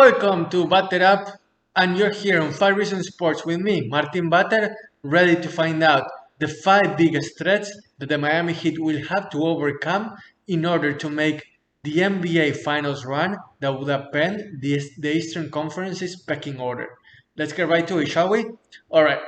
Welcome to Batter Up, and you're here on 5 Reasons Sports with me, Martin Batter, ready to find out the 5 biggest threats that the Miami Heat will have to overcome in order to make the NBA Finals run that would upend the Eastern Conference's pecking order. Let's get right to it, shall we? Alright,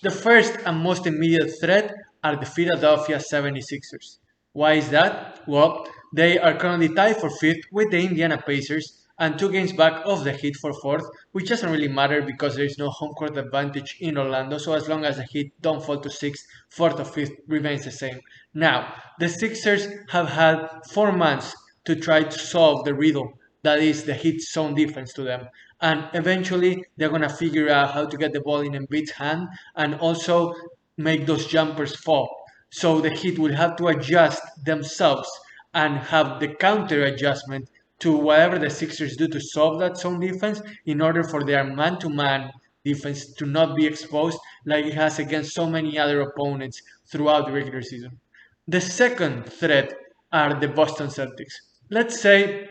the first and most immediate threat are the Philadelphia 76ers. Why is that? Well, they are currently tied for 5th with the Indiana Pacers and 2 games back of the Heat for 4th, which doesn't really matter because there is no home court advantage in Orlando, so as long as the Heat don't fall to 6th, 4th or 5th remains the same. Now, the Sixers have had 4 months to try to solve the riddle that is the Heat's zone defense to them. And eventually, they're going to figure out how to get the ball in Embiid's hand and also make those jumpers fall. So the Heat will have to adjust themselves and have the counter adjustment to whatever the Sixers do to solve that zone defense in order for their man-to-man defense to not be exposed like it has against so many other opponents throughout the regular season. The second threat are the Boston Celtics. Let's say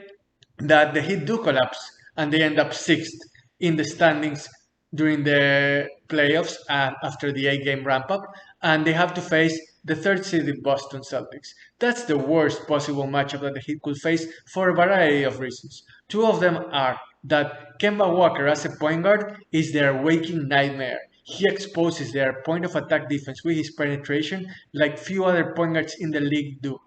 that the Heat do collapse and they end up 6th in the standings during the playoffs after the 8-game ramp-up, and they have to face the third-seeded Boston Celtics. That's the worst possible matchup that the Heat could face for a variety of reasons. 2 of them are that Kemba Walker as a point guard is their waking nightmare. He exposes their point of attack defense with his penetration like few other point guards in the league do.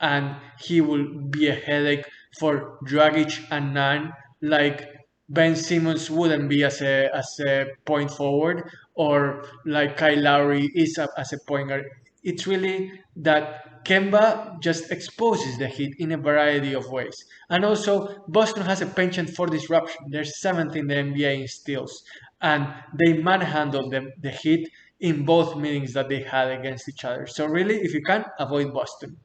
And he will be a headache for Dragic and Nunn, like Ben Simmons wouldn't be as a point forward, or like Kyle Lowry is as a point guard. It's really that Kemba just exposes the Heat in a variety of ways. And also, Boston has a penchant for disruption. They're 7th in the NBA in steals, and they manhandled the Heat in both meetings that they had against each other. So really, if you can, avoid Boston.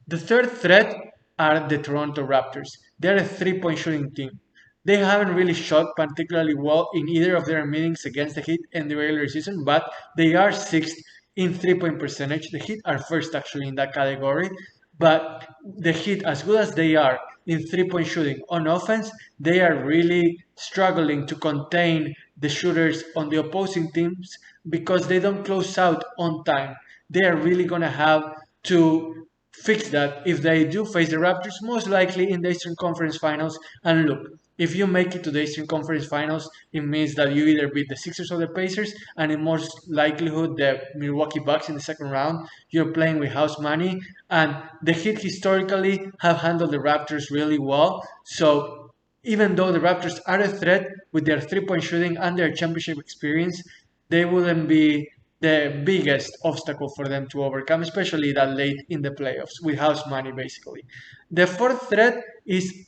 The third threat are the Toronto Raptors. They're a three-point shooting team. They haven't really shot particularly well in either of their meetings against the Heat in the regular season, but they are 6th in three-point percentage. The Heat are first actually in that category, but the Heat, as good as they are in three-point shooting on offense, they are really struggling to contain the shooters on the opposing teams because they don't close out on time. They are really going to have to fix that if they do face the Raptors, most likely in the Eastern Conference Finals. And look, if you make it to the Eastern Conference Finals, it means that you either beat the Sixers or the Pacers, and in most likelihood the Milwaukee Bucks in the second round. You're playing with house money, and the Heat historically have handled the Raptors really well. So even though the Raptors are a threat with their three-point shooting and their championship experience, they wouldn't be the biggest obstacle for them to overcome, especially that late in the playoffs with house money basically. The fourth threat is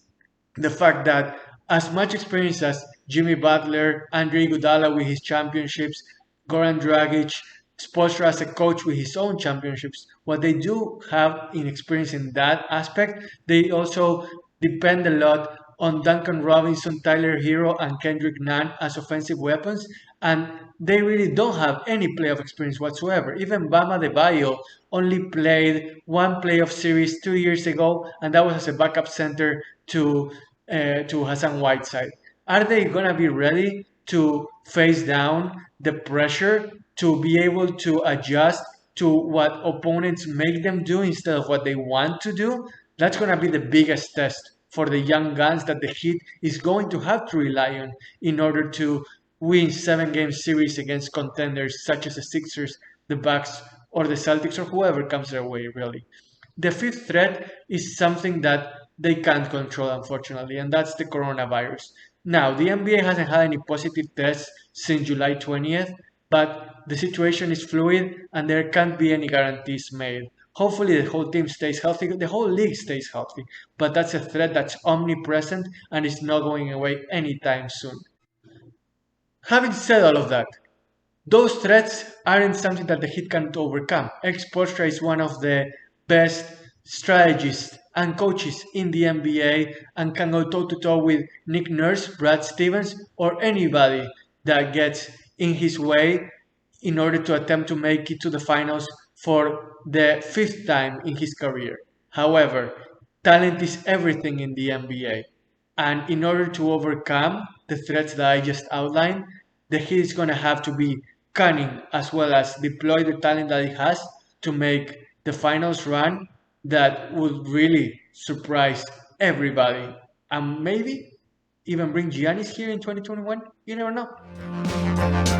the fact that as much experience as Jimmy Butler, Andre Iguodala with his championships, Goran Dragic, Spoelstra as a coach with his own championships, what they do have in experience in that aspect, they also depend a lot on Duncan Robinson, Tyler Hero, and Kendrick Nunn as offensive weapons, and they really don't have any playoff experience whatsoever. Even Bam Adebayo only played one playoff series 2 years ago, and that was as a backup center to Hassan Whiteside. Are they gonna be ready to face down the pressure to be able to adjust to what opponents make them do instead of what they want to do? That's gonna be the biggest test for the young guns that the Heat is going to have to rely on in order to win 7-game series against contenders such as the Sixers, the Bucks, or the Celtics, or whoever comes their way, really. The fifth threat is something that they can't control, unfortunately, and that's the coronavirus. Now, the NBA hasn't had any positive tests since July 20th, but the situation is fluid and there can't be any guarantees made. Hopefully, the whole team stays healthy, the whole league stays healthy, but that's a threat that's omnipresent and is not going away anytime soon. Having said all of that, those threats aren't something that the Heat can't overcome. Eric Spoelstra is one of the best strategists and coaches in the NBA and can go toe-to-toe with Nick Nurse, Brad Stevens, or anybody that gets in his way in order to attempt to make it to the finals for the 5th time in his career. However, talent is everything in the NBA. And in order to overcome the threats that I just outlined, the Heat is going to have to be cunning as well as deploy the talent that it has to make the finals run that would really surprise everybody. And maybe even bring Giannis here in 2021. You never know.